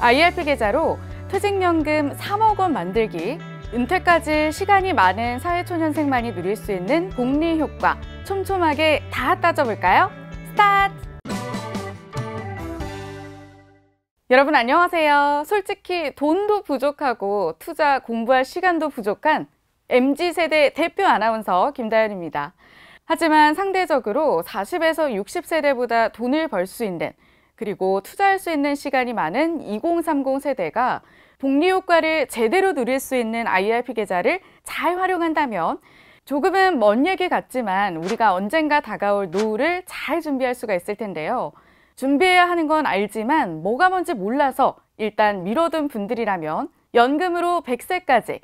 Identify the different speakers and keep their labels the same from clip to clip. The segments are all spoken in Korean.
Speaker 1: IRP 계좌로 퇴직연금 3억 원 만들기, 은퇴까지 시간이 많은 사회초년생만이 누릴 수 있는 복리 효과 촘촘하게 다 따져볼까요? 스타트! 여러분 안녕하세요. 솔직히 돈도 부족하고 투자 공부할 시간도 부족한 MZ세대 대표 아나운서 김다연입니다. 하지만 상대적으로 40에서 60세대보다 돈을 벌 수 있는 그리고 투자할 수 있는 시간이 많은 2030 세대가 복리 효과를 제대로 누릴 수 있는 IRP 계좌를 잘 활용한다면 조금은 먼 얘기 같지만 우리가 언젠가 다가올 노후를 잘 준비할 수가 있을 텐데요. 준비해야 하는 건 알지만 뭐가 뭔지 몰라서 일단 미뤄둔 분들이라면 연금으로 100세까지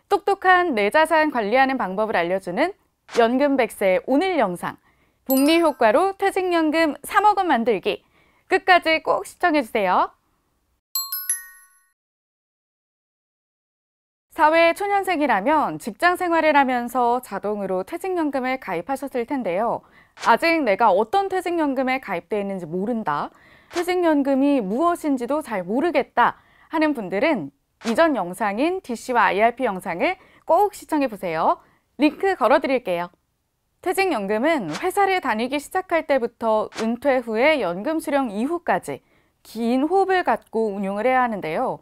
Speaker 1: 똑똑한 내 자산 관리하는 방법을 알려주는 연금 100세 오늘 영상, 복리 효과로 퇴직연금 3억 원 만들기, 끝까지 꼭 시청해주세요. 사회 초년생이라면 직장 생활을 하면서 자동으로 퇴직연금을 가입하셨을 텐데요. 아직 내가 어떤 퇴직연금에 가입되어 있는지 모른다, 퇴직연금이 무엇인지도 잘 모르겠다 하는 분들은 이전 영상인 DC와 IRP 영상을 꼭 시청해보세요. 링크 걸어드릴게요. 퇴직연금은 회사를 다니기 시작할 때부터 은퇴 후에 연금 수령 이후까지 긴 호흡을 갖고 운용을 해야 하는데요.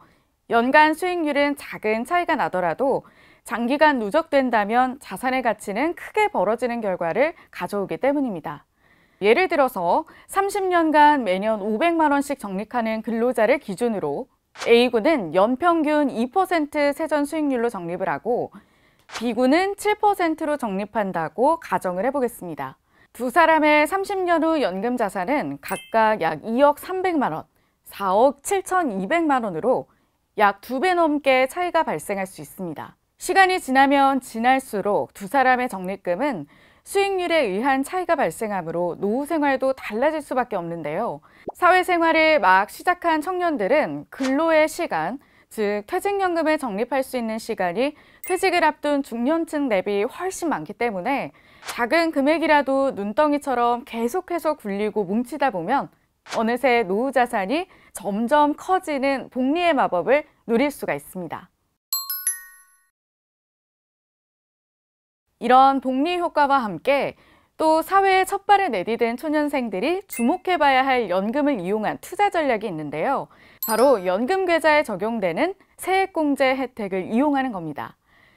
Speaker 1: 연간 수익률은 작은 차이가 나더라도 장기간 누적된다면 자산의 가치는 크게 벌어지는 결과를 가져오기 때문입니다. 예를 들어서 30년간 매년 500만 원씩 적립하는 근로자를 기준으로 A군은 연평균 2% 세전 수익률로 적립을 하고 B군은 7%로 적립한다고 가정을 해보겠습니다. 두 사람의 30년 후 연금 자산은 각각 약 2억 300만 원, 4억 7,200만 원으로 약 2배 넘게 차이가 발생할 수 있습니다. 시간이 지나면 지날수록 두 사람의 적립금은 수익률에 의한 차이가 발생하므로 노후 생활도 달라질 수밖에 없는데요. 사회생활을 막 시작한 청년들은 근로의 시간, 즉 퇴직연금에 적립할 수 있는 시간이 퇴직을 앞둔 중년층 대비 훨씬 많기 때문에 작은 금액이라도 눈덩이처럼 계속해서 굴리고 뭉치다 보면 어느새 노후 자산이 점점 커지는 복리의 마법을 누릴 수가 있습니다. 이런 복리 효과와 함께 또 사회에 첫 발을 내디딘 초년생들이 주목해봐야 할 연금을 이용한 투자 전략이 있는데요. 바로 연금 계좌에 적용되는 세액공제 혜택을 이용하는 겁니다.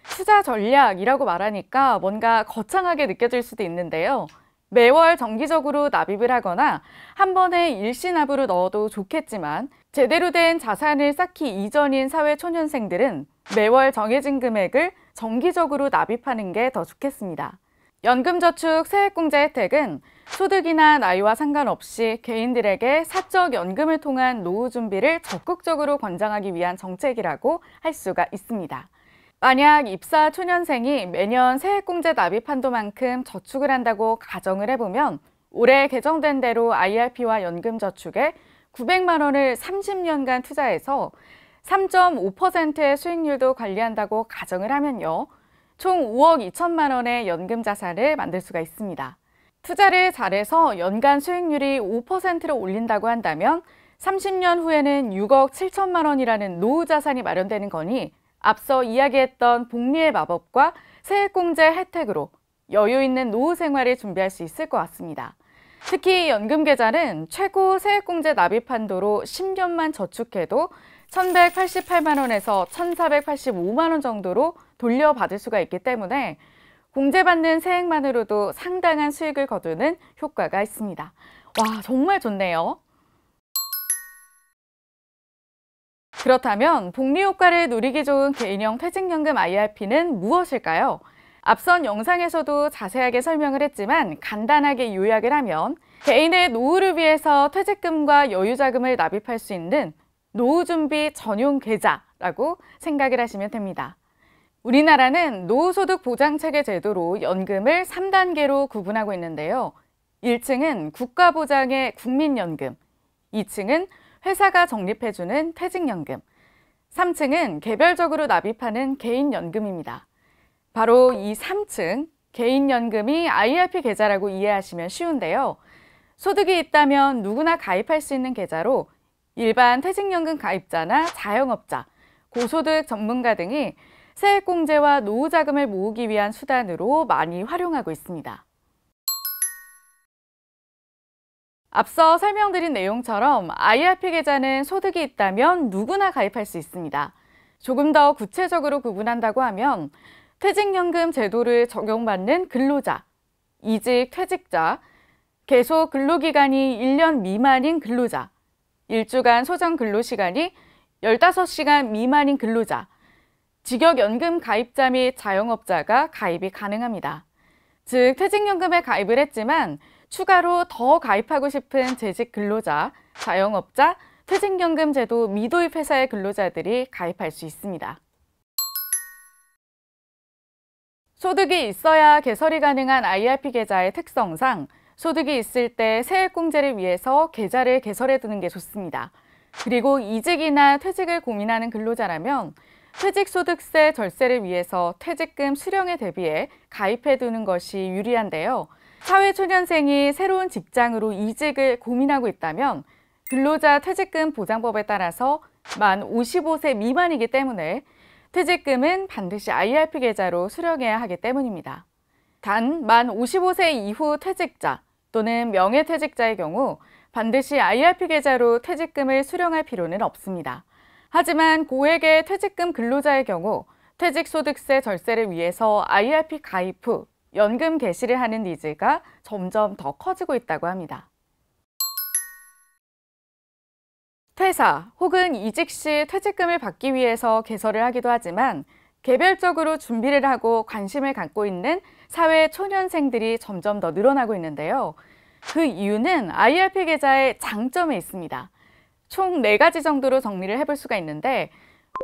Speaker 1: 투자 전략이라고 말하니까 뭔가 거창하게 느껴질 수도 있는데요. 매월 정기적으로 납입을 하거나 한 번에 일시납으로 넣어도 좋겠지만 제대로 된 자산을 쌓기 이전인 사회 초년생들은 매월 정해진 금액을 정기적으로 납입하는 게 더 좋겠습니다. 연금저축 세액공제 혜택은 소득이나 나이와 상관없이 개인들에게 사적 연금을 통한 노후 준비를 적극적으로 권장하기 위한 정책이라고 할 수가 있습니다. 만약 입사 초년생이 매년 세액공제 납입 한도만큼 저축을 한다고 가정을 해보면 올해 개정된 대로 IRP와 연금저축에 900만 원을 30년간 투자해서 3.5%의 수익률도 관리한다고 가정을 하면요. 총 5억 2천만 원의 연금 자산을 만들 수가 있습니다. 투자를 잘해서 연간 수익률이 5%로 올린다고 한다면 30년 후에는 6억 7천만 원이라는 노후 자산이 마련되는 거니 앞서 이야기했던 복리의 마법과 세액공제 혜택으로 여유 있는 노후 생활을 준비할 수 있을 것 같습니다. 특히 연금 계좌는 최고 세액공제 납입 한도로 10년만 저축해도 1,188만 원에서 1,485만 원 정도로 돌려받을 수가 있기 때문에 공제받는 세액만으로도 상당한 수익을 거두는 효과가 있습니다. 와, 정말 좋네요. 그렇다면 복리 효과를 누리기 좋은 개인형 퇴직연금 IRP는 무엇일까요? 앞선 영상에서도 자세하게 설명을 했지만 간단하게 요약을 하면 개인의 노후를 위해서 퇴직금과 여유자금을 납입할 수 있는 노후준비 전용 계좌라고 생각을 하시면 됩니다. 우리나라는 노후소득 보장체계 제도로 연금을 3단계로 구분하고 있는데요. 1층은 국가보장의 국민연금, 2층은 회사가 적립해주는 퇴직연금, 3층은 개별적으로 납입하는 개인연금입니다. 바로 이 3층 개인연금이 IRP 계좌라고 이해하시면 쉬운데요. 소득이 있다면 누구나 가입할 수 있는 계좌로 일반 퇴직연금 가입자나 자영업자, 고소득 전문가 등이 세액공제와 노후자금을 모으기 위한 수단으로 많이 활용하고 있습니다. 앞서 설명드린 내용처럼 IRP 계좌는 소득이 있다면 누구나 가입할 수 있습니다. 조금 더 구체적으로 구분한다고 하면 퇴직연금 제도를 적용받는 근로자, 이직 퇴직자, 계속 근로기간이 1년 미만인 근로자, 일주간 소정 근로시간이 15시간 미만인 근로자, 직역연금 가입자 및 자영업자가 가입이 가능합니다. 즉, 퇴직연금에 가입을 했지만 추가로 더 가입하고 싶은 재직 근로자, 자영업자, 퇴직연금 제도 미도입 회사의 근로자들이 가입할 수 있습니다. 소득이 있어야 개설이 가능한 IRP 계좌의 특성상 소득이 있을 때 세액공제를 위해서 계좌를 개설해 두는 게 좋습니다. 그리고 이직이나 퇴직을 고민하는 근로자라면 퇴직소득세 절세를 위해서 퇴직금 수령에 대비해 가입해 두는 것이 유리한데요. 사회초년생이 새로운 직장으로 이직을 고민하고 있다면 근로자 퇴직금 보장법에 따라서 만 55세 미만이기 때문에 퇴직금은 반드시 IRP 계좌로 수령해야 하기 때문입니다. 단, 만 55세 이후 퇴직자 또는 명예퇴직자의 경우 반드시 IRP 계좌로 퇴직금을 수령할 필요는 없습니다. 하지만 고액의 퇴직금 근로자의 경우 퇴직소득세 절세를 위해서 IRP 가입 후 연금 개시를 하는 니즈가 점점 더 커지고 있다고 합니다. 퇴사 혹은 이직 시 퇴직금을 받기 위해서 개설을 하기도 하지만 개별적으로 준비를 하고 관심을 갖고 있는 사회 초년생들이 점점 더 늘어나고 있는데요. 그 이유는 IRP 계좌의 장점에 있습니다. 총 4가지 정도로 정리를 해볼 수가 있는데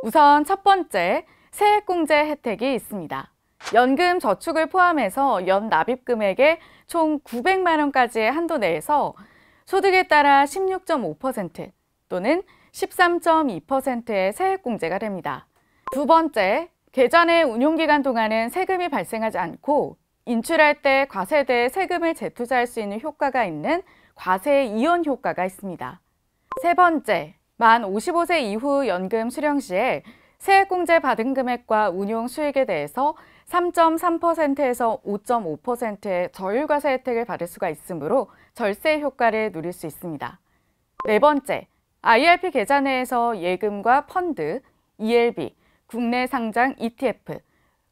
Speaker 1: 우선 첫 번째, 세액공제 혜택이 있습니다. 연금 저축을 포함해서 연 납입 금액의 총 900만 원까지의 한도 내에서 소득에 따라 16.5% 또는 13.2%의 세액공제가 됩니다. 두 번째, 계좌 내 운용기간 동안은 세금이 발생하지 않고 인출할 때 과세대에 세금을 재투자할 수 있는 효과가 있는 과세 이원 효과가 있습니다. 세 번째, 만 55세 이후 연금 수령 시에 세액공제 받은 금액과 운용 수익에 대해서 3.3%에서 5.5%의 저율과세 혜택을 받을 수가 있으므로 절세 효과를 누릴 수 있습니다. 네 번째, IRP 계좌 내에서 예금과 펀드, ELB, 국내 상장 ETF,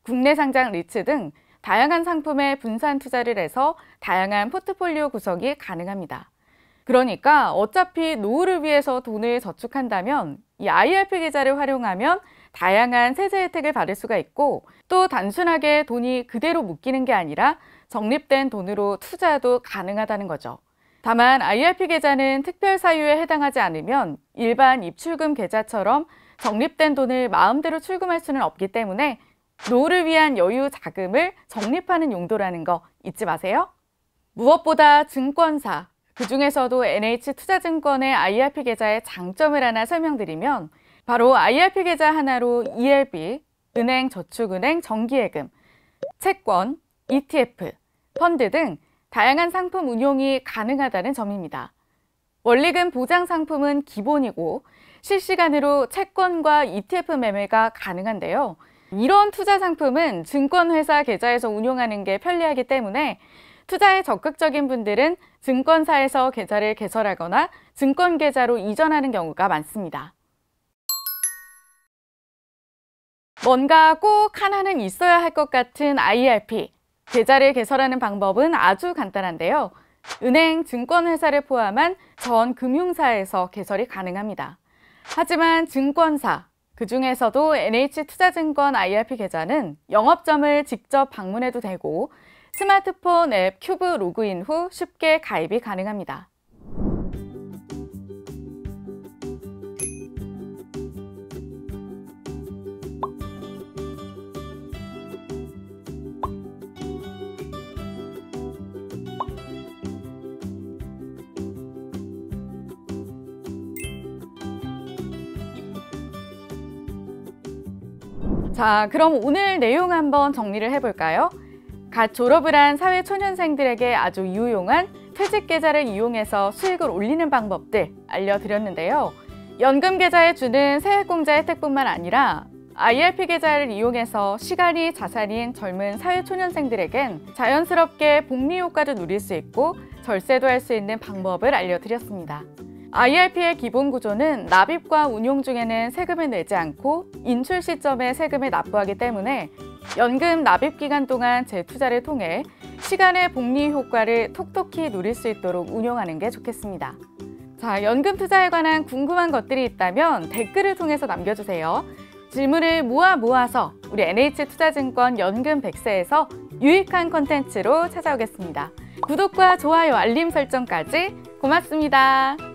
Speaker 1: 국내 상장 리츠 등 다양한 상품에 분산 투자를 해서 다양한 포트폴리오 구성이 가능합니다. 그러니까 어차피 노후를 위해서 돈을 저축한다면 이 IRP 계좌를 활용하면 다양한 세제 혜택을 받을 수가 있고 또 단순하게 돈이 그대로 묶이는 게 아니라 적립된 돈으로 투자도 가능하다는 거죠. 다만 IRP 계좌는 특별 사유에 해당하지 않으면 일반 입출금 계좌처럼 적립된 돈을 마음대로 출금할 수는 없기 때문에 노후를 위한 여유 자금을 적립하는 용도라는 거 잊지 마세요. 무엇보다 증권사, 그중에서도 NH투자증권의 IRP 계좌의 장점을 하나 설명드리면 바로 IRP 계좌 하나로 ELB, 은행, 저축은행, 정기예금, 채권, ETF, 펀드 등 다양한 상품 운용이 가능하다는 점입니다. 원리금 보장 상품은 기본이고 실시간으로 채권과 ETF 매매가 가능한데요. 이런 투자 상품은 증권회사 계좌에서 운용하는 게 편리하기 때문에 투자에 적극적인 분들은 증권사에서 계좌를 개설하거나 증권계좌로 이전하는 경우가 많습니다. 뭔가 꼭 하나는 있어야 할 것 같은 IRP. 계좌를 개설하는 방법은 아주 간단한데요. 은행, 증권회사를 포함한 전 금융사에서 개설이 가능합니다. 하지만 증권사, 그중에서도 NH투자증권 IRP 계좌는 영업점을 직접 방문해도 되고 스마트폰 앱 큐브 로그인 후 쉽게 가입이 가능합니다. 자, 그럼 오늘 내용 한번 정리를 해볼까요? 갓 졸업을 한 사회초년생들에게 아주 유용한 퇴직계좌를 이용해서 수익을 올리는 방법들 알려드렸는데요. 연금 계좌에 주는 세액공제 혜택뿐만 아니라 IRP 계좌를 이용해서 시간이 자산인 젊은 사회초년생들에겐 자연스럽게 복리 효과도 누릴 수 있고 절세도 할 수 있는 방법을 알려드렸습니다. IRP의 기본 구조는 납입과 운용 중에는 세금을 내지 않고 인출 시점에 세금을 납부하기 때문에 연금 납입 기간 동안 재투자를 통해 시간의 복리 효과를 톡톡히 누릴 수 있도록 운용하는 게 좋겠습니다. 자, 연금 투자에 관한 궁금한 것들이 있다면 댓글을 통해서 남겨주세요. 질문을 모아서 우리 NH투자증권 연금 100세에서 유익한 콘텐츠로 찾아오겠습니다. 구독과 좋아요, 알림 설정까지 고맙습니다.